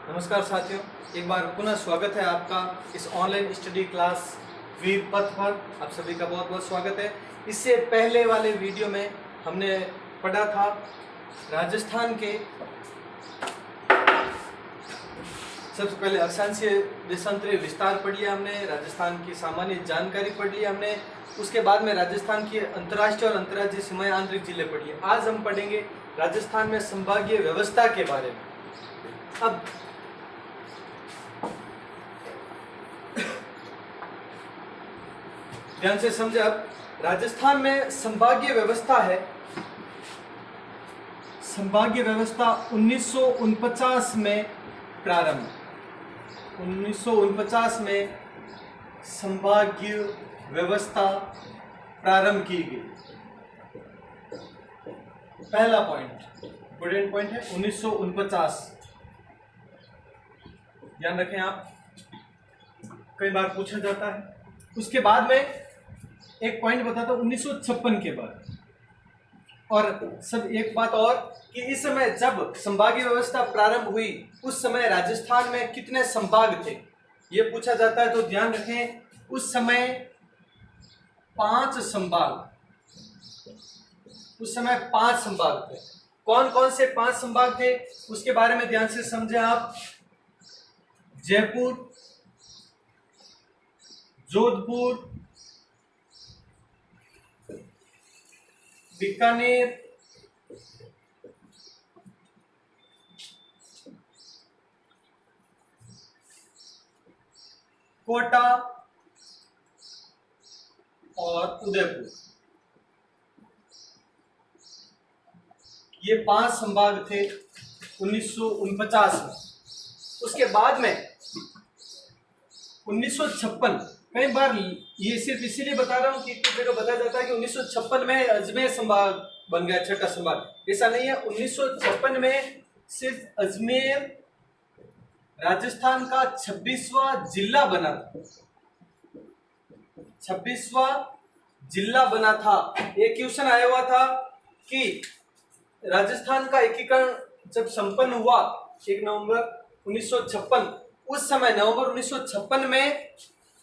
नमस्कार साथियों, एक बार पुनः स्वागत है आपका इस ऑनलाइन स्टडी क्लास वीर पथ पर। आप सभी का बहुत बहुत स्वागत है। इससे पहले वाले वीडियो में हमने पढ़ा था राजस्थान के सबसे पहले अक्षांशीय देशांतरीय विस्तार पढ़ लिया हमने, राजस्थान की सामान्य जानकारी पढ़ ली हमने। उसके बाद में राजस्थान की अंतर्राष्ट्रीय और अंतर्राज्यीय सीमाएं आंतरिक जिले पढ़िए। आज हम पढ़ेंगे राजस्थान में संभागीय व्यवस्था के बारे में। अब ध्यान से समझे। अब राजस्थान में संभागीय व्यवस्था है। संभागीय व्यवस्था 1949 में प्रारंभ, 1949 में संभागीय व्यवस्था प्रारंभ की गई। पहला पॉइंट, इंपोर्टेंट पॉइंट है 1949। ध्यान रखें आप, कई बार पूछा जाता है। उसके बाद में एक पॉइंट बताता हूं 1956 के बाद। और सब एक बात और कि इस समय जब संभागीय व्यवस्था प्रारंभ हुई उस समय राजस्थान में कितने संभाग थे ये पूछा जाता है। तो ध्यान रखें, उस समय 5 संभाग, उस समय 5 संभाग थे। कौन कौन से 5 संभाग थे उसके बारे में ध्यान से समझें आप। जयपुर, जोधपुर, बीकानेर, कोटा और उदयपुर, ये 5 संभाग थे 1949 में। उसके बाद में 1956, कई बार ये सिर्फ इसीलिए बता रहा हूं कि कुछ जगह बताया जाता है कि 1956 में अजमेर संभाग बन गया, छठा संभाग। ऐसा नहीं है। 1956 में सिर्फ अजमेर राजस्थान का 26वां जिला बना था। 26वां जिला बना था। एक क्वेश्चन आया हुआ था कि राजस्थान का एकीकरण जब संपन्न हुआ 1 नवंबर 1956, उस समय नवंबर 1956 में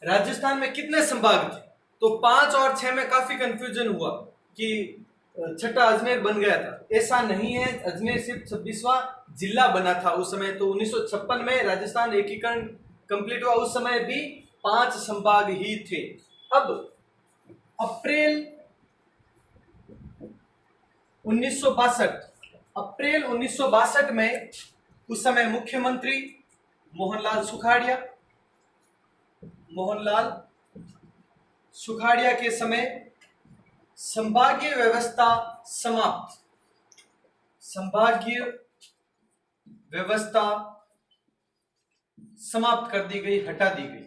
राजस्थान में कितने संभाग थे। तो 5 और 6 में काफी कंफ्यूजन हुआ कि छठा अजमेर बन गया था। ऐसा नहीं है, अजमेर सिर्फ 26वां जिला बना था उस समय। तो 1956 में राजस्थान एकीकरण कंप्लीट हुआ, उस समय भी 5 संभाग ही थे। अब अप्रैल 1962 में उस समय मुख्यमंत्री मोहनलाल सुखाड़िया के समय संभागीय व्यवस्था समाप्त, संभागीय व्यवस्था समाप्त कर दी गई, हटा दी गई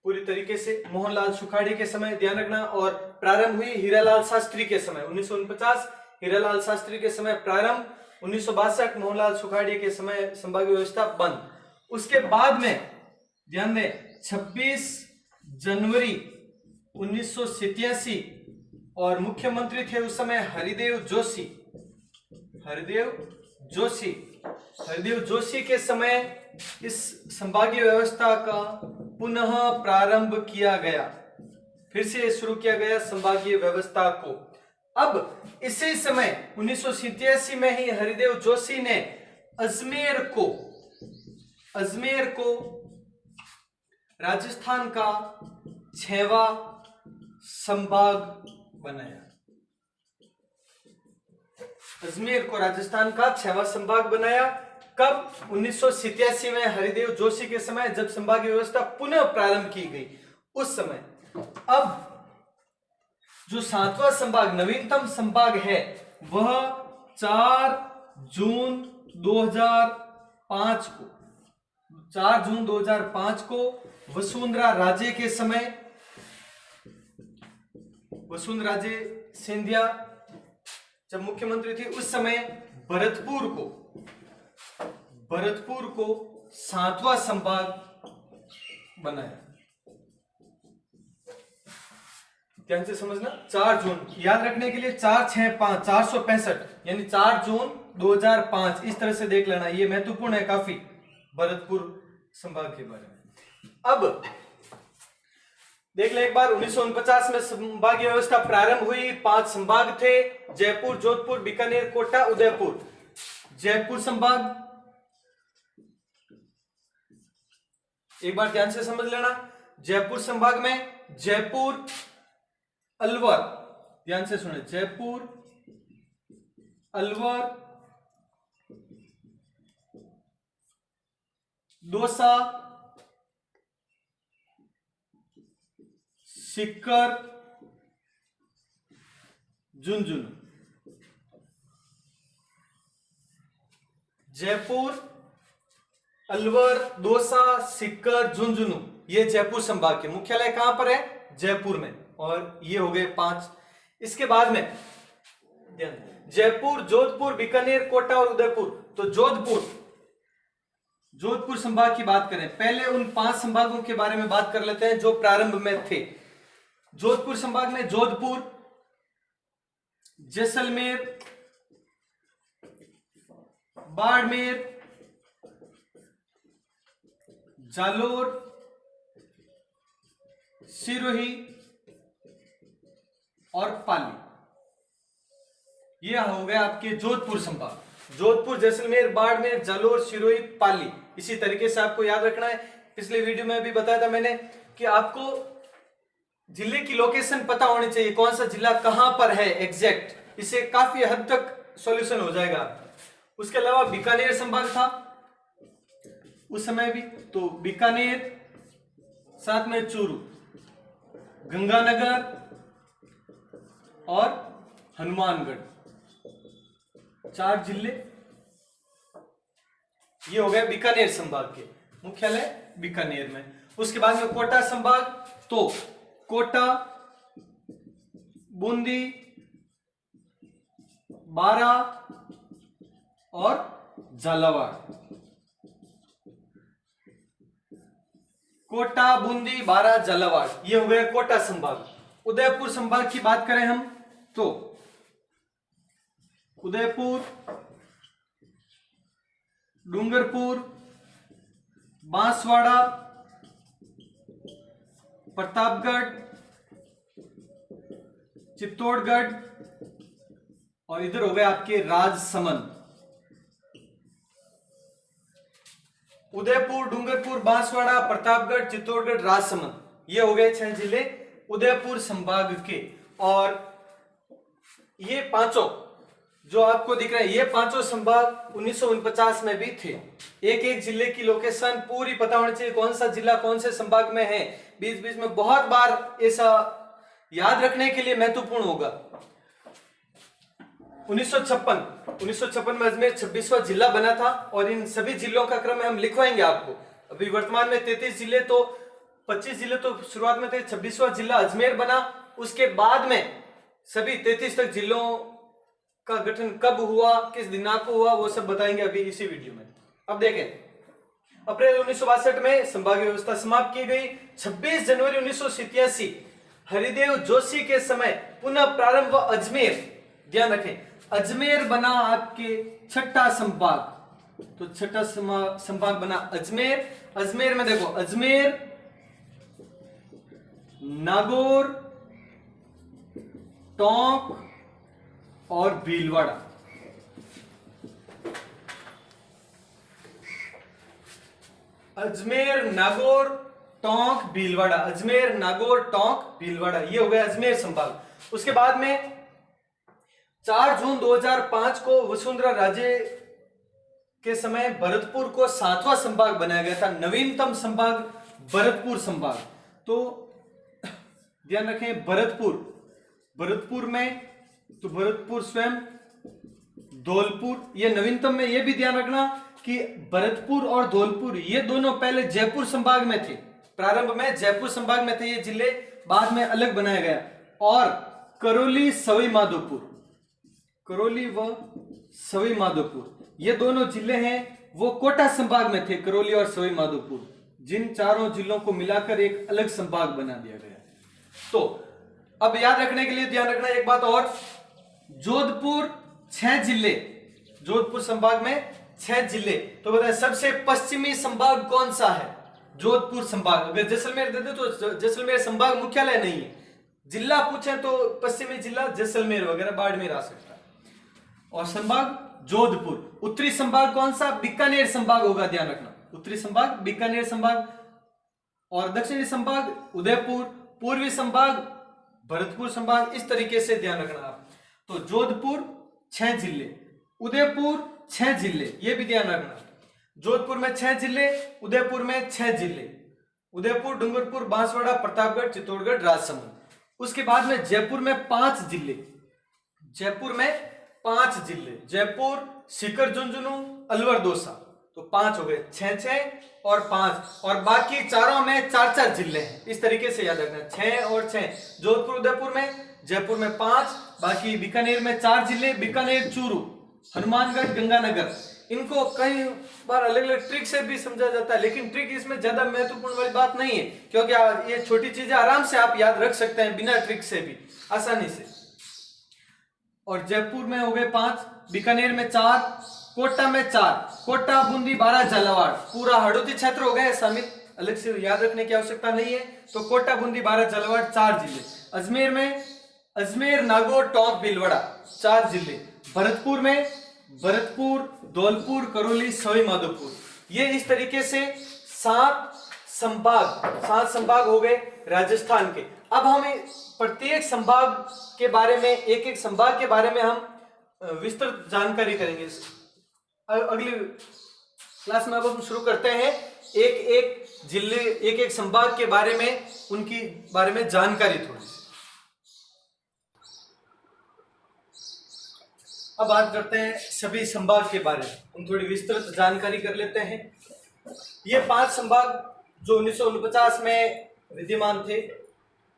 पूरी तरीके से। मोहनलाल सुखाड़िया के समय ध्यान रखना। और प्रारंभ हुई हीरालाल शास्त्री के समय 1949, हीरालाल शास्त्री के समय प्रारंभ, 1962 मोहनलाल सुखाड़िया के समय संभागीय व्यवस्था बंद। उसके बाद में ध्यान दें 26 जनवरी 1987 और मुख्यमंत्री थे उस समय हरिदेव जोशी के समय इस संभागीय व्यवस्था का पुनः प्रारंभ किया गया, फिर से शुरू किया गया संभागीय व्यवस्था को। अब इसी समय 1987 में ही हरिदेव जोशी ने अजमेर को राजस्थान का 6वां संभाग बनाया। अजमेर को राजस्थान का 6वां संभाग बनाया। कब? 1987 में हरिदेव जोशी के समय, जब संभागीय व्यवस्था पुनः प्रारंभ की गई उस समय। अब जो 7वां संभाग, नवीनतम संभाग है, वह 4 जून 2005 को वसुंधरा राजे के समय, वसुंधरा राजे सिंधिया जब मुख्यमंत्री थी उस समय भरतपुर को 7वां संभाग बनाया। ध्यान से समझना। 4 जून याद रखने के लिए 4, 6, 5 465 यानी 4 जून 2005, इस तरह से देख लेना, ये महत्वपूर्ण है काफी भरतपुर संभाग के बारे में। अब देख ले एक बार, 1949 में संभागीय व्यवस्था प्रारंभ हुई। 5 संभाग थे, जयपुर, जोधपुर, बीकानेर, कोटा, उदयपुर। जयपुर संभाग एक बार ध्यान से समझ लेना। जयपुर संभाग में जयपुर, अलवर, ध्यान से सुने, जयपुर, अलवर, दौसा, सीकर, झुंझुनू। जयपुर, अलवर, दौसा, सीकर, झुंझुनू, ये जयपुर संभाग के मुख्यालय कहां पर है? जयपुर में। और ये हो गए 5। इसके बाद में जयपुर, जोधपुर, बीकानेर, कोटा और उदयपुर। तो जोधपुर संभाग की बात करें, पहले उन 5 संभागों के बारे में बात कर लेते हैं जो प्रारंभ में थे। जोधपुर संभाग में जोधपुर, जैसलमेर, बाड़मेर, जालोर, सिरोही और पाली, यह हो गया आपके जोधपुर संभाग। जोधपुर, जैसलमेर, बाड़मेर, जालोर, सिरोही, पाली। इसी तरीके से आपको याद रखना है। पिछले वीडियो में भी बताया था मैंने कि आपको जिले की लोकेशन पता होनी चाहिए, कौन सा जिला कहां पर है एग्जैक्ट, इससे काफी हद तक सॉल्यूशन हो जाएगा। उसके अलावा बीकानेर संभाग था उस समय भी, तो बीकानेर, साथ में चूरू, गंगानगर और हनुमानगढ़, 4 जिले ये हो गए बीकानेर संभाग के, मुख्यालय बीकानेर में। उसके बाद में कोटा संभाग, तो कोटा, बूंदी, बारा और झालावाड़। कोटा, बूंदी, बारा, झालावाड़, ये हो गया कोटा संभाग। उदयपुर संभाग की बात करें हम तो उदयपुर, डूंगरपुर, बांसवाड़ा, प्रतापगढ़, चित्तौड़गढ़ और इधर हो गए आपके राजसमंद। उदयपुर, डूंगरपुर, बांसवाड़ा, प्रतापगढ़, चित्तौड़गढ़, राजसमंद, ये हो गए 6 जिले उदयपुर संभाग के। और ये पांचों जो आपको दिख रहे हैं, ये पांचों संभाग 1949 में भी थे। एक एक जिले की लोकेशन पूरी पता होनी चाहिए, कौन सा जिला कौन से संभाग में है। बीच बीच में बहुत बार ऐसा याद रखने के लिए महत्वपूर्ण होगा। 1956 में अजमेर 26वां जिला बना था और इन सभी जिलों का क्रम हम लिखवाएंगे आपको। अभी वर्तमान में 33 जिले, तो 25 जिले तो शुरुआत में थे, 26वां जिला अजमेर बना। उसके बाद में सभी 33 तक जिलों का गठन कब हुआ, किस दिनांक को हुआ, वो सब बताएंगे अभी इसी वीडियो में। अब देखें, अप्रैल 1962 में संभागीय व्यवस्था समाप्त की गई। 26 जनवरी 1987 हरिदेव जोशी के समय पुनः प्रारंभ अजमेर, ध्यान रखें, अजमेर बना आपके 6ठा संभाग। तो 6ठा संभाग बना अजमेर। अजमेर में देखो, अजमेर, नागौर, टोंक और भीलवाड़ा। अजमेर, नागौर, टोंक, भीलवाड़ा, अजमेर, नागौर, टोंक, भीलवाड़ा, ये हो गया अजमेर संभाग। उसके बाद में 4 जून 2005 को वसुंधरा राजे के समय भरतपुर को 7वां संभाग बनाया गया था, नवीनतम संभाग भरतपुर संभाग। तो ध्यान रखें, भरतपुर में तो भरतपुर स्वयं, धौलपुर, ये नवीनतम में। ये भी ध्यान रखना कि भरतपुर और धौलपुर ये दोनों पहले जयपुर संभाग में थे, प्रारंभ में जयपुर संभाग में थे ये जिले, बाद में अलग बनाया गया। और करौली, सवाई माधोपुर, करौली व सवाई माधोपुर ये दोनों जिले हैं वो कोटा संभाग में थे, करौली और सवाई माधोपुर। जिन चारों जिलों को मिलाकर एक अलग संभाग बना दिया गया। तो अब याद रखने के लिए ध्यान रखना एक बात और, जोधपुर 6 जिले, जोधपुर संभाग में 6 जिले। तो बताए सबसे पश्चिमी संभाग कौन सा है? जोधपुर संभाग। अगर जैसलमेर दे दे तो जैसलमेर संभाग मुख्यालय नहीं है। जिला पूछे तो पश्चिमी जिला जैसलमेर वगैरह बाड़मेर आ सकता है। और संभाग जोधपुर। उत्तरी संभाग कौन सा? बीकानेर संभाग होगा, ध्यान रखना। उत्तरी संभाग बीकानेर संभाग, और दक्षिणी संभाग उदयपुर, पूर्वी संभाग भरतपुर संभाग। इस तरीके से ध्यान रखना आप। तो जोधपुर 6 जिले, उदयपुर 6 जिले, ये भी ध्यान रखना। जोधपुर में 6 जिले, उदयपुर में 6 जिले। उदयपुर, डूंगरपुर, बांसवाड़ा, प्रतापगढ़, चित्तौड़गढ़, राजसमंद। उसके बाद में जयपुर में 5 जिले। जयपुर में 5 जिले, जयपुर, सीकर, झुंझुनू, अलवर, दौसा। तो 5 हो गए, 6 और 5, और बाकी चारों में 4 जिले हैं। इस तरीके से याद रखना, 6 और 6। जोधपुर उदयपुर में, जयपुर में 5, बाकी बीकानेर में 4 जिले, बीकानेर, चूरू, हनुमानगढ़, गंगानगर। इनको कई बार अलग अलग ट्रिक से भी समझा जाता है, लेकिन ट्रिक इसमें ज्यादा महत्वपूर्ण वाली बात नहीं है, क्योंकि ये छोटी चीजें आराम से आप याद रख सकते हैं बिना ट्रिक से भी आसानी से। और जयपुर में हो गए 5, बीकानेर में 4, कोटा में 4, कोटा, बूंदी, बारां, झालावाड़, पूरा हड़ौती क्षेत्र हो गए शामिल, अलग से याद रखने की आवश्यकता नहीं है। तो कोटा, बूंदी, बारां, झालावाड़ 4 जिले। अजमेर में अजमेर, नागौर, टोंक, भीलवाड़ा 4 जिले। भरतपुर में भरतपुर, धौलपुर, करौली, सवाई माधोपुर। ये इस तरीके से 7 संभाग हो गए राजस्थान के। अब हमें प्रत्येक संभाग के बारे में, एक संभाग के बारे में हम विस्तृत जानकारी करेंगे। अगली क्लास में अब हम शुरू करते हैं एक जिले, एक संभाग के बारे में, उनकी बारे में जानकारी थोड़ी सी। अब बात करते हैं सभी संभाग के बारे में, हम थोड़ी विस्तृत जानकारी कर लेते हैं। ये 5 संभाग जो 1949 में विद्यमान थे,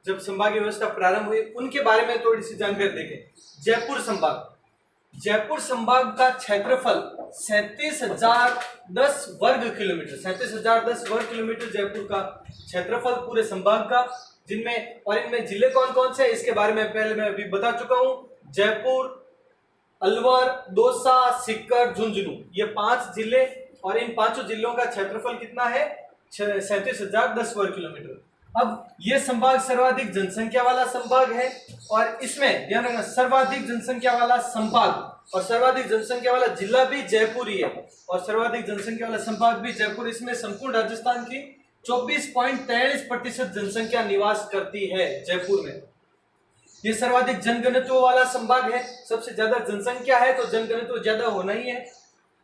जब संभागीय व्यवस्था प्रारंभ हुई, उनके बारे में थोड़ी सी जानकारी देखें। जयपुर संभाग। जयपुर संभाग का क्षेत्रफल 37,010 वर्ग किलोमीटर, 37,010 वर्ग किलोमीटर जयपुर का क्षेत्रफल पूरे संभाग का। जिनमें और इनमें जिले कौन कौन से हैं इसके बारे में पहले मैं अभी बता चुका हूं। जयपुर, अलवर, दौसा, सीकर, झुंझुनू, ये 5 जिले, और इन 5 जिलों का क्षेत्रफल कितना है? 37,010 वर्ग किलोमीटर। अब ये संभाग सर्वाधिक जनसंख्या वाला संभाग है, और इसमें ध्यान रखना सर्वाधिक जनसंख्या वाला संभाग और सर्वाधिक जनसंख्या वाला जिला भी जयपुर ही है, और सर्वाधिक जनसंख्या वाला संभाग भी जयपुर। इसमें संपूर्ण राजस्थान की 24.43% जनसंख्या निवास करती है जयपुर में। ये सर्वाधिक जनघनत्व वाला संभाग है, सबसे ज्यादा जनसंख्या है तो जनघनत्व ज्यादा होना ही है।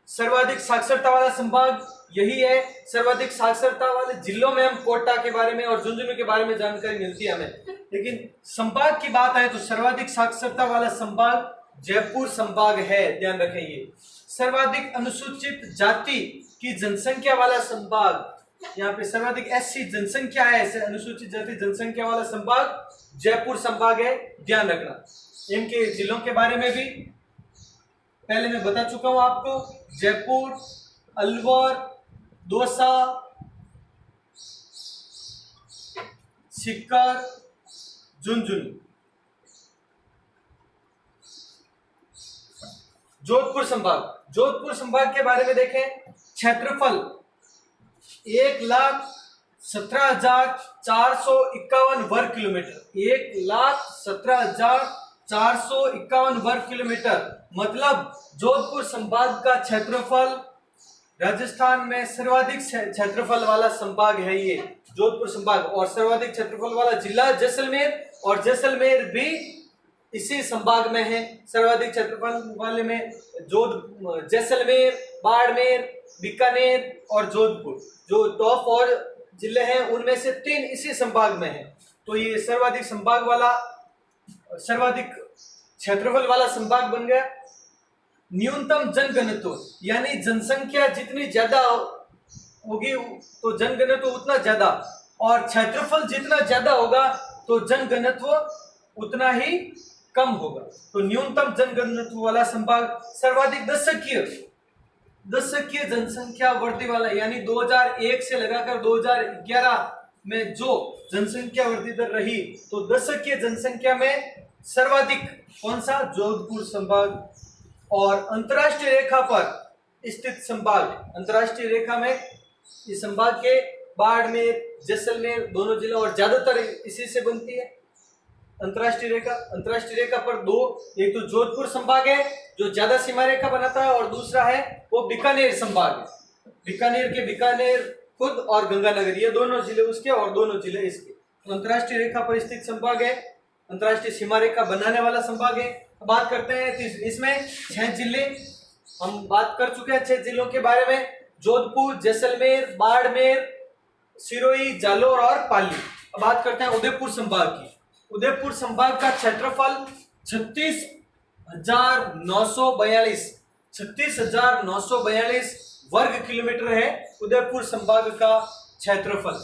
सर्वाधिक साक्षरता वाला संभाग यही है। सर्वाधिक साक्षरता वाले जिलों में हम कोटा के बारे में और झुंझुनू के बारे में जानकारी मिलती है हमें, लेकिन संभाग की बात आए तो सर्वाधिक साक्षरता वाला संभाग जयपुर संभाग है, ध्यान रखें। ये सर्वाधिक अनुसूचित जाति की जनसंख्या वाला संभाग, यहाँ पे सर्वाधिक एससी जनसंख्या है, अनुसूचित जाति जनसंख्या वाला संभाग जयपुर संभाग है, ध्यान रखना। इनके जिलों के बारे में भी पहले मैं बता चुका हूं आपको। जयपुर, अलवर, दौसा, सीकर, झुंझुनू। जोधपुर संभाग। जोधपुर संभाग के बारे में देखें, क्षेत्रफल 1,17,451 वर्ग किलोमीटर, 1,17,451 वर्ग किलोमीटर। मतलब जोधपुर संभाग का क्षेत्रफल राजस्थान में सर्वाधिक क्षेत्रफल वाला संभाग है ये जोधपुर संभाग, और सर्वाधिक क्षेत्रफल वाला जिला जैसलमेर, और जैसलमेर भी इसी संभाग में है। सर्वाधिक क्षेत्रफल वाले में जैसलमेर, बाड़मेर, बीकानेर और जोधपुर, जो टॉप और जिले हैं उनमें से 3 इसी संभाग में है। तो ये सर्वाधिक क्षेत्रफल वाला संभाग बन गया। न्यूनतम जनघनत्व, यानी जनसंख्या जितनी ज्यादा होगी तो जनघनत्व उतना ज्यादा, और क्षेत्रफल जितना ज्यादा होगा तो जनघनत्व उतना ही कम होगा। तो न्यूनतम जनघनत्व वाला संभाग सर्वाधिक दशकीय जनसंख्या वृद्धि वाला, यानी 2001 से लगाकर 2011 में जो जनसंख्या वृद्धि दर रही, तो दशकीय जनसंख्या में सर्वाधिक कौन सा? जोधपुर संभाग और अंतर्राष्ट्रीय रेखा पर स्थित संभाग, अंतर्राष्ट्रीय रेखा में इस संभाग के बाड़मेर, जैसलमेर दोनों जिले और ज्यादातर इसी से बनती है अंतर्राष्ट्रीय रेखा। अंतर्राष्ट्रीय रेखा पर दो, एक तो जोधपुर संभाग है जो ज्यादा सीमा रेखा बनाता है और दूसरा है वो बीकानेर संभाग है। बीकानेर के बीकानेर खुद और गंगानगर ये दोनों जिले उसके और दोनों जिले इसके। तो अंतर्राष्ट्रीय रेखा पर स्थित संभाग है, अंतर्राष्ट्रीय सीमा रेखा बनाने वाला संभाग है। अब बात करते हैं इसमें 6 जिले हम बात कर चुके हैं 6 जिलों के बारे में, जोधपुर, जैसलमेर, बाड़मेर, सिरोही, जालोर और पाली। अब बात करते हैं उदयपुर संभाग की। उदयपुर संभाग का क्षेत्रफल 36,942 वर्ग किलोमीटर है उदयपुर संभाग का क्षेत्रफल।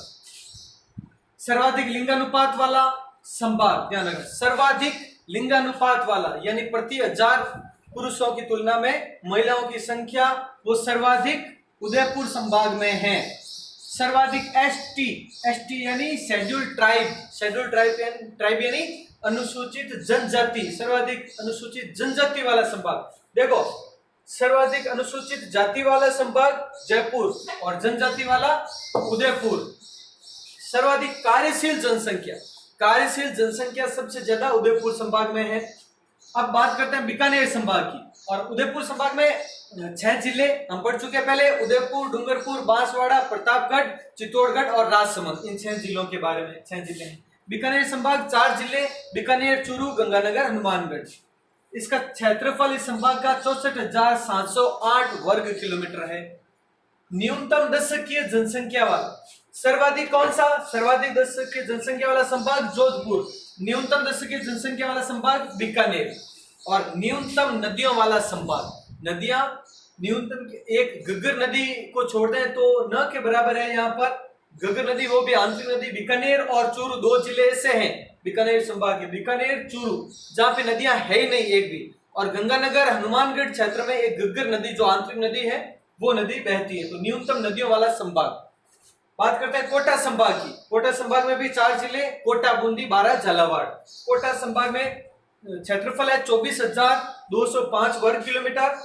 सर्वाधिक लिंगानुपात वाला संभाग, ध्यान रखना, सर्वाधिक लिंगानुपात वाला यानी प्रति 1000 पुरुषों की तुलना में महिलाओं की संख्या वो सर्वाधिक उदयपुर संभाग में है। सर्वाधिक एसटी यानी शेड्यूल्ड ट्राइब यानी अनुसूचित जनजाति, सर्वाधिक अनुसूचित जनजाति वाला संभाग। देखो, सर्वाधिक अनुसूचित जाति वाला संभाग जयपुर और जनजाति वाला उदयपुर। सर्वाधिक कार्यशील जनसंख्या सबसे ज्यादा उदयपुर संभाग में है। अब बात करते हैं बीकानेर संभाग की। और उदयपुर संभाग में 6 जिले हम पढ़ चुके हैं पहले, उदयपुर, डूंगरपुर, बांसवाड़ा, प्रतापगढ़, चित्तौड़गढ़ और राजसमंद। इन 6 जिलों के बारे में 6 जिले हैं। बीकानेर संभाग 4 जिले, बीकानेर, चूरू, गंगानगर, हनुमानगढ़। इसका क्षेत्रफल इस संभाग का 64,708 वर्ग किलोमीटर है। न्यूनतम दशकीय जनसंख्या वाला सर्वाधिक कौन सा? सर्वाधिक दशकीय जनसंख्या वाला संभाग जोधपुर, न्यूनतम दशकीय जनसंख्या वाला संभाग बीकानेर और न्यूनतम नदियों वाला संभाग। नदियां न्यूनतम एक घग्गर नदी को छोड़ दें तो न के बराबर है यहाँ पर घग्गर नदी, वो भी आंतरिक नदी। बीकानेर और चूरू 2 जिले ऐसे हैं बीकानेर संभाग के, बीकानेर, चूरू, जहाँ पे नदियां है ही नहीं एक भी। और गंगानगर, हनुमानगढ़ क्षेत्र में एक घग्गर नदी जो आंतरिक नदी है वो नदी बहती है। तो न्यूनतम नदियों वाला संभाग। बात करते हैं कोटा संभाग की। कोटा संभाग में भी 4 जिले, कोटा, बूंदी, बारां, झालावाड़। कोटा संभाग में क्षेत्रफल है 24,205 वर्ग किलोमीटर।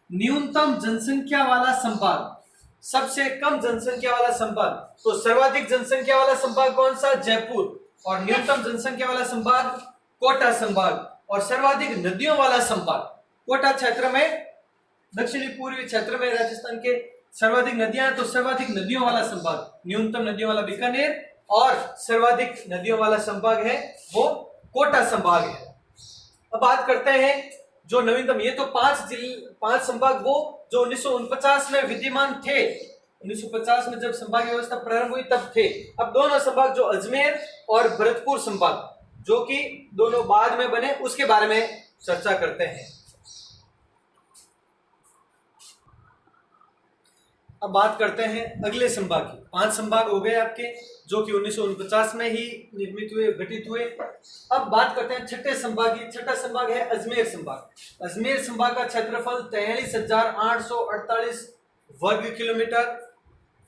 न्यूनतम जनसंख्या वाला संभाग, सबसे कम जनसंख्या वाला संभाग, तो सर्वाधिक जनसंख्या वाला संभाग कौन सा? जयपुर। और न्यूनतम जनसंख्या वाला संभाग कोटा संभाग। और सर्वाधिक नदियों वाला संभाग कोटा क्षेत्र में, दक्षिणी पूर्वी क्षेत्र में राजस्थान के सर्वाधिक नदियां हैं, तो सर्वाधिक नदियों वाला संभाग, न्यूनतम नदियों वाला बीकानेर और सर्वाधिक नदियों वाला संभाग है वो कोटा संभाग है। अब बात करते हैं जो नवीनतम, ये तो 5 संभाग वो जो 1949 में विद्यमान थे। 1950 में जब संभाग व्यवस्था प्रारंभ हुई तब थे। अब दोनों संभाग जो अजमेर और भरतपुर संभाग जो कि दोनों बाद में बने, उसके बारे में चर्चा करते हैं। अब बात करते हैं अगले संभाग की। 5 संभाग हो गए आपके जो कि 1949 में ही निर्मित हुए, गठित हुए। अब बात करते हैं छठे संभाग की। छठा संभाग है अजमेर संभाग। अजमेर संभाग का क्षेत्रफल 43,848 वर्ग किलोमीटर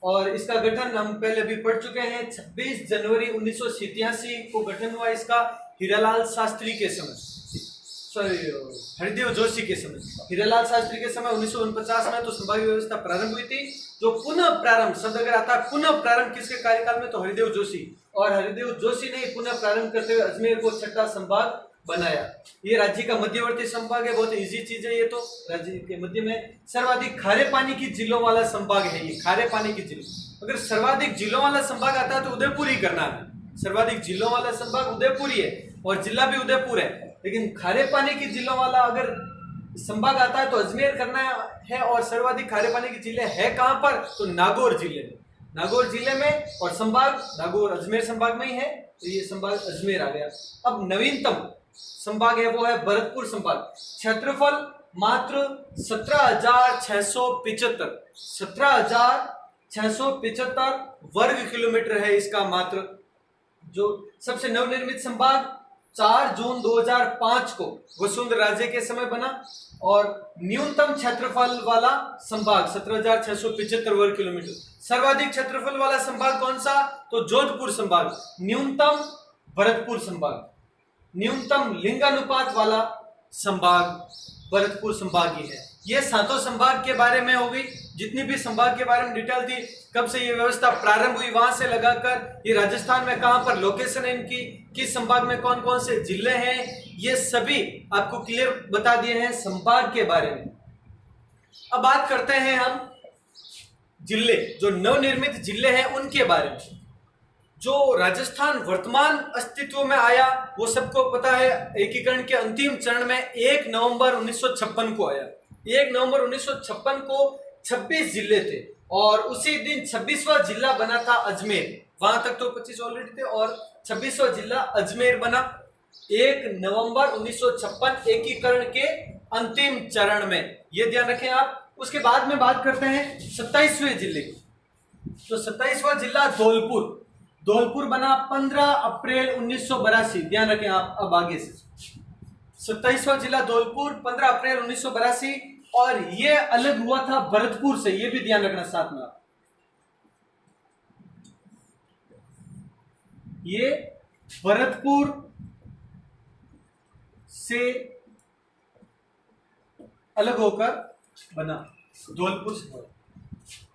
और इसका गठन हम पहले भी पढ़ चुके हैं। 26 जनवरी 1987 को गठन हुआ इसका हीरालाल शास्त्री के समय, हरिदेव जोशी के समय। हीरालाल शास्त्री के समय 1949 में तो संभागीय व्यवस्था प्रारंभ हुई थी। जो पुनः प्रारंभ शब्द अगर आता है, पुनः प्रारंभ किसके कार्यकाल में? तो हरिदेव जोशी। और हरिदेव जोशी ने पुनः प्रारंभ करते हुए अजमेर को छठा संभाग बनाया। ये राज्य का मध्यवर्ती संभाग है, बहुत इजी चीज है ये तो। राज्य के मध्य में सर्वाधिक खारे पानी की जिलों वाला संभाग है ये, खारे पानी की जिलों। अगर सर्वाधिक जिलों वाला संभाग आता है तो उदयपुर ही करना है। सर्वाधिक जिलों वाला संभाग उदयपुर ही है और जिला भी उदयपुर है। लेकिन खारे पानी की जिलों वाला अगर संभाग आता है तो अजमेर करना है। और सर्वाधिक खारे पानी की जिले है कहां पर? तो नागौर जिले में। नागौर जिले में और संभाग नागौर अजमेर संभाग में ही है, तो ये संभाग अजमेर आ गया। अब नवीनतम संभाग है वो है भरतपुर संभाग। क्षेत्रफल मात्र 17,675 वर्ग किलोमीटर है इसका मात्र। जो सबसे नवनिर्मित संभाग 4 जून 2005 को वसुंधरा राजे के समय बना। और न्यूनतम क्षेत्रफल वाला संभाग 17,675 वर्ग किलोमीटर। सर्वाधिक क्षेत्रफल वाला संभाग कौन सा? तो जोधपुर संभाग। न्यूनतम भरतपुर संभाग। न्यूनतम लिंगानुपात वाला संभाग भरतपुर संभागीय है। ये सातों संभाग के बारे में हो गई, जितनी भी संभाग के बारे में डिटेल थी, कब से ये व्यवस्था प्रारंभ हुई वहां से लगाकर ये राजस्थान में कहां पर लोकेशन है इनकी, किस संभाग में कौन कौन से जिले हैं, ये सभी आपको क्लियर बता दिए हैं संभाग के बारे में। अब बात करते हैं हम जिले, जो नवनिर्मित जिले हैं उनके बारे में। जो राजस्थान वर्तमान अस्तित्व में आया वो सबको पता है, एकीकरण के अंतिम चरण में 1 नवंबर 1956 को आया। 1 नवंबर 1956 को 26 जिले थे और उसी दिन 26वां जिला बना था अजमेर। वहां तक तो 25 ऑलरेडी थे और 26वां जिला अजमेर बना 1 नवंबर 1956 एकीकरण के अंतिम चरण में, ये ध्यान रखें आप। उसके बाद में बात करते हैं 27वें जिले की। तो 27वां जिला धौलपुर, धौलपुर बना 15 अप्रैल 1982। ध्यान रखें आप अब आगे से। 27वां जिला धौलपुर 15 अप्रैल 1982 और ये अलग हुआ था भरतपुर से, ये भी ध्यान रखना साथ में आप। ये भरतपुर से अलग होकर बना, धौलपुर से,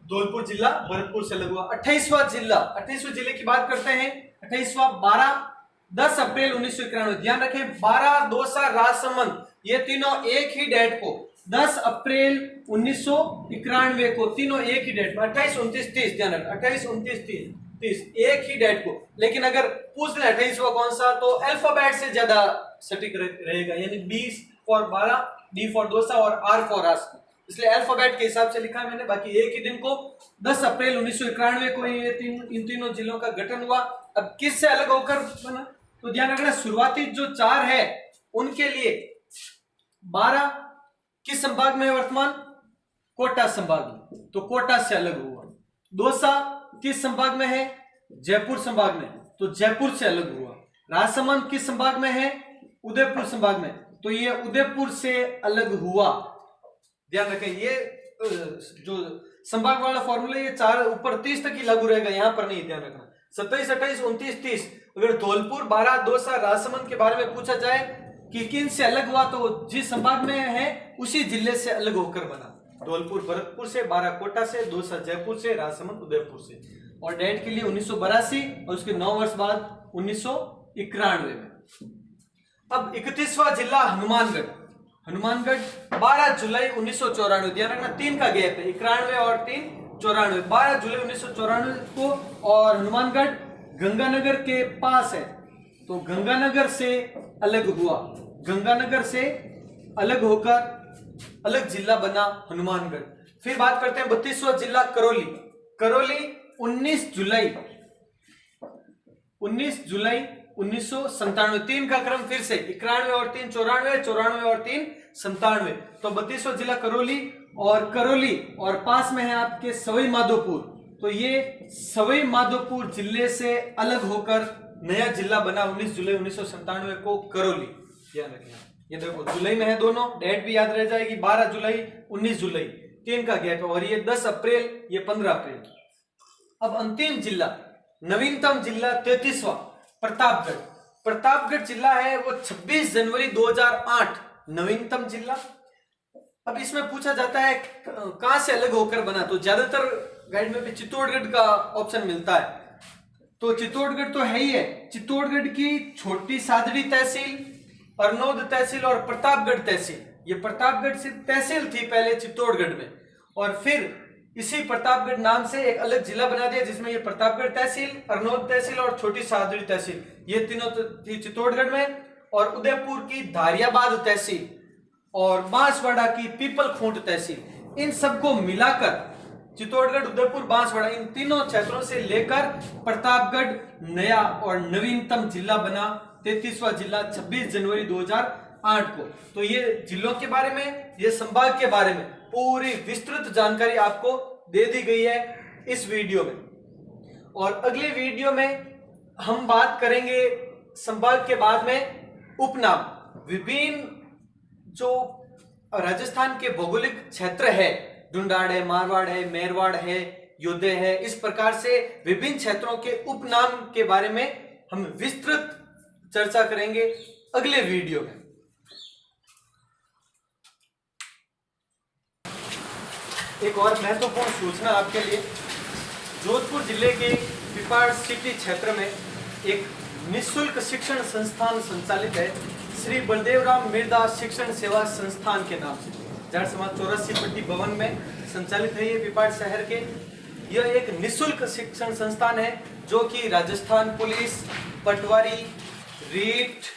धौलपुर जिला भरतपुर से अलग हुआ। 28वां जिला, 28वें जिले की बात करते हैं। 28वां 10 अप्रैल 1991। ध्यान रखें 12, दौसा, राजसमंद ये तीनों एक ही डेट को 10 अप्रैल 1991 को, तीनों एक ही डेट में 28, 29, 30। ध्यान रखें 28, 29, 30 एक ही डेट को। लेकिन अगर पूछ ले 28वां कौन सा, तो अल्फाबेट से ज्यादा सटीक रहेगा, यानी 20 फॉर 12, D फॉर दौसा और R फॉर राजसमंद, इसलिए अल्फाबेट के हिसाब से लिखा है मैंने। बाकी एक ही दिन को 10 अप्रैल 1991 को ये इन तीनों जिलों का गठन हुआ। अब किस से अलग होकर बना, तो ध्यान रखना शुरुआती जो 4 है उनके लिए 12 किस संभाग में है वर्तमान, कोटा संभाग में, तो कोटा से अलग हुआ। दौसा किस संभाग में है, जयपुर संभाग में, तो जयपुर से अलग हुआ। राजसमंद किस संभाग में है, उदयपुर संभाग में, तो ये उदयपुर से अलग हुआ। ध्यान रखें ये जो संभाग वाला फॉर्मूला ये 4 ऊपर 30 तक ही लागू रहेगा, यहां पर नहीं। ध्यान रखना 27, 28, 29, 30। अगर धौलपुर, 12, दौसा, राजसमंद के बारे में पूछा जाए कि किन से अलग हुआ, तो जिस संभाग में है उसी जिले से अलग होकर बना। धौलपुर भरतपुर से, 12 कोटा से, दौसा जयपुर से, राजसमंद उदयपुर से। और डेट के लिए 1982 और उसके 9 वर्ष बाद 1991 में। अब 31वां जिला हनुमानगढ़, हनुमानगढ़ 12 जुलाई 1994। ध्यान रखना 3 का गैप है, 91 और 3, 94। 12 जुलाई 1994 को। और हनुमानगढ़ गंगानगर के पास है, तो गंगानगर से अलग हुआ, गंगानगर से अलग होकर अलग जिला बना हनुमानगढ़। फिर बात करते हैं 32वां जिला करौली, करौली 19 जुलाई 1997। 3 का क्रम फिर से 91 और 3, 94, 94 और 3, 97। तो 32वां जिला करौली। और करौली और पास में है आपके सवाई माधोपुर, तो ये सवाई माधोपुर जिले से अलग होकर नया जिला बना 19 जुलाई 1997 को, करौली। ध्यान रखना ये देखो जुलाई में है दोनों, डेट भी याद रह जाएगी, 12 जुलाई 19 जुलाई, 3 का गैप है। और ये 10 अप्रैल, ये 15 अप्रैल। अब अंतिम जिला, नवीनतम जिला 33वां प्रतापगढ़। प्रतापगढ़ जिला है वो 26 जनवरी 2008 नवीनतम जिला। अब इसमें पूछा जाता है कहां से अलग होकर बना, तो ज्यादातर गाइड में भी चित्तौड़गढ़ का ऑप्शन मिलता है। तो चित्तौड़गढ़ तो है ही है। चित्तौड़गढ़ की छोटी सादड़ी तहसील, अरनोद तहसील और प्रतापगढ़ तहसील, ये प्रतापगढ़ से तहसील थी पहले चित्तौड़गढ़ में, और फिर इसी प्रतापगढ़ नाम से एक अलग जिला बना दिया जिसमें ये प्रतापगढ़ तहसील, अरनोद तहसील और छोटी सादड़ी तहसील, ये तीनों थी चित्तौड़गढ़ में। और उदयपुर की धारियाबाद तहसील और बांसवाड़ा की पीपल खूंट तहसील, इन सबको मिलाकर चित्तौड़गढ़, उदयपुर, बांसवाड़ा, इन तीनों क्षेत्रों से लेकर प्रतापगढ़ नया और नवीनतम जिला बना, 33वां जिला 26 जनवरी 2008 को। तो ये जिलों के बारे में, ये संभाग के बारे में पूरी विस्तृत जानकारी आपको दे दी गई है इस वीडियो में। और अगले वीडियो में हम बात करेंगे संभाग के बाद में उपनाम, विभिन्न जो राजस्थान के भौगोलिक क्षेत्र है, ढूंढाड़ है, मारवाड़ है, मेरवाड़ है, योद्धे है, इस प्रकार से विभिन्न क्षेत्रों के उपनाम के बारे में हम विस्तृत चर्चा करेंगे अगले वीडियो में। एक और महत्वपूर्ण सूचना आपके लिए। जोधपुर जिले के पिपाड़ सिटी क्षेत्र में एक निःशुल्क शिक्षण संस्थान संचालित है, श्री बलदेवराम मिर्दा शिक्षण सेवा संस्थान के नाम से, जड़ समाज 84 पट्टी भवन में संचालित है। ये पिपाड़ शहर के यह एक निःशुल्क शिक्षण संस्थान है जो कि Rajasthan police, patwari, REET,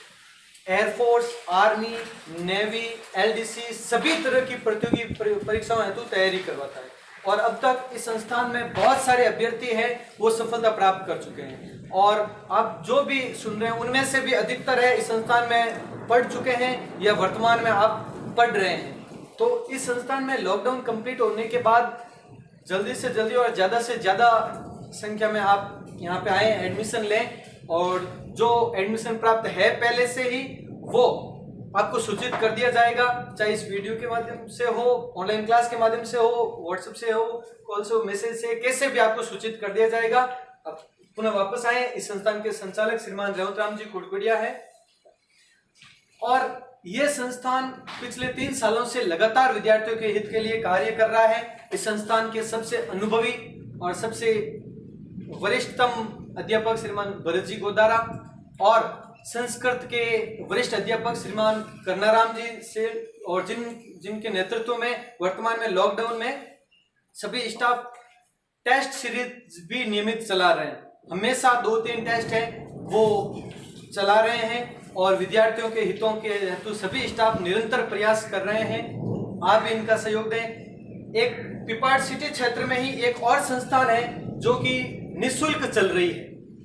air force, army, navy, LDC सभी तरह की प्रतियोगी परीक्षाओं हेतु तैयारी करवाता है। और अब तक इस संस्थान में बहुत सारे अभ्यर्थी हैं वो सफलता प्राप्त कर चुके हैं, और आप जो भी सुन रहे हैं उनमें से भी अधिकतर है इस संस्थान में पढ़ चुके हैं या वर्तमान में आप पढ़ रहे हैं। तो इस संस्थान में लॉकडाउन कंप्लीट होने के बाद जल्दी से जल्दी और ज़्यादा से ज़्यादा संख्या में आप यहाँ पे आए, एडमिशन लें, और जो एडमिशन प्राप्त है पहले से ही वो आपको सूचित कर दिया जाएगा, चाहे इस वीडियो के माध्यम से हो, ऑनलाइन क्लास के माध्यम से हो, व्हाट्सएप से हो, कॉल से हो, मैसेज से, कैसे भी आपको सूचित कर दिया जाएगा। अब पुनः वापस आए। इस संस्थान के संचालक श्रीमान रेवत राम जी कुड़कुड़िया है, और ये संस्थान पिछले 3 सालों से लगातार विद्यार्थियों के हित के लिए कार्य कर रहा है। इस संस्थान के सबसे अनुभवी और सबसे वरिष्ठतम अध्यापक श्रीमान भरत जी गोदारा और संस्कृत के वरिष्ठ अध्यापक श्रीमान करनाराम जी से, और जिनके नेतृत्व में वर्तमान में लॉकडाउन में सभी स्टाफ टेस्ट सीरीज भी नियमित चला रहे हैं। हमेशा 2-3 टेस्ट है वो चला रहे हैं, और विद्यार्थियों के हितों के हेतु सभी स्टाफ निरंतर प्रयास कर रहे हैं। आप भी इनका सहयोग दें। एक पिपाड़ सिटी क्षेत्र में ही एक और संस्थान है जो कि निःशुल्क चल रही है,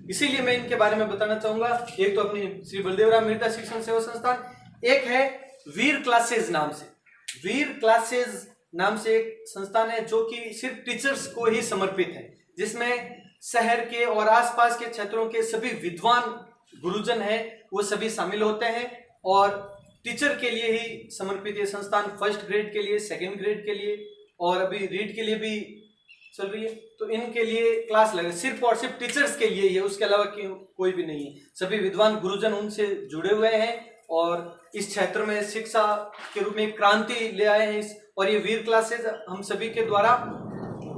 इसीलिए मैं इनके बारे में बताना चाहूंगा। एक तो अपनी श्री बलदेवराम मिर्दा शिक्षण सेवा संस्थान, एक है वीर क्लासेज नाम से। वीर क्लासेज नाम से एक संस्थान है जो कि सिर्फ टीचर्स को ही समर्पित है, जिसमें शहर के और आसपास के क्षेत्रों के सभी विद्वान गुरुजन हैं वो सभी शामिल होते हैं, और टीचर के लिए ही समर्पित ये संस्थान। फर्स्ट ग्रेड के लिए, सेकंड ग्रेड के लिए, और अभी रीड के लिए भी चल रही है। तो इनके लिए क्लास लगे, सिर्फ और सिर्फ टीचर्स के लिए ही है, उसके अलावा कोई भी नहीं है। सभी विद्वान गुरुजन उनसे जुड़े हुए हैं और इस क्षेत्र में शिक्षा के रूप में क्रांति ले आए हैं। और ये वीर क्लासेज हम सभी के द्वारा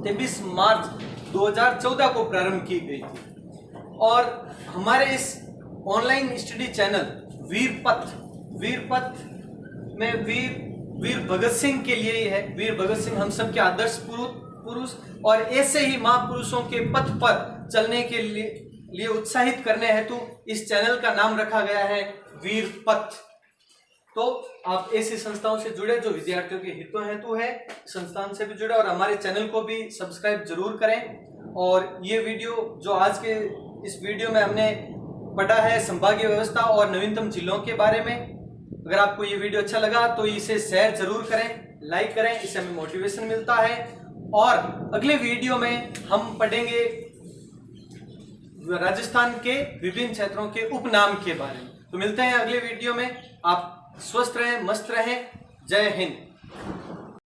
23 मार्च 2014 को प्रारंभ की गई थी, और हमारे इस ऑनलाइन स्टडी चैनल वीरपथ में वीर भगत सिंह के लिए ही है। वीर भगत सिंह हम सब के आदर्श पुरुष, और ऐसे ही महापुरुषों के पथ पर चलने के लिए उत्साहित करने हेतु इस चैनल का नाम रखा गया है वीरपथ। तो आप ऐसी संस्थाओं से जुड़े जो विद्यार्थियों के हितों हेतु है, संस्थान से भी जुड़े, और हमारे चैनल को भी सब्सक्राइब जरूर करें। और ये वीडियो जो आज के इस वीडियो में हमने पढ़ा है संभागीय व्यवस्था और नवीनतम जिलों के बारे में, अगर आपको ये वीडियो अच्छा लगा तो इसे शेयर जरूर करें, लाइक करें, इससे हमें मोटिवेशन मिलता है। और अगले वीडियो में हम पढ़ेंगे राजस्थान के विभिन्न क्षेत्रों के उपनाम के बारे में। तो मिलते हैं अगले वीडियो में। आप स्वस्थ रहें, मस्त रहें। जय हिंद।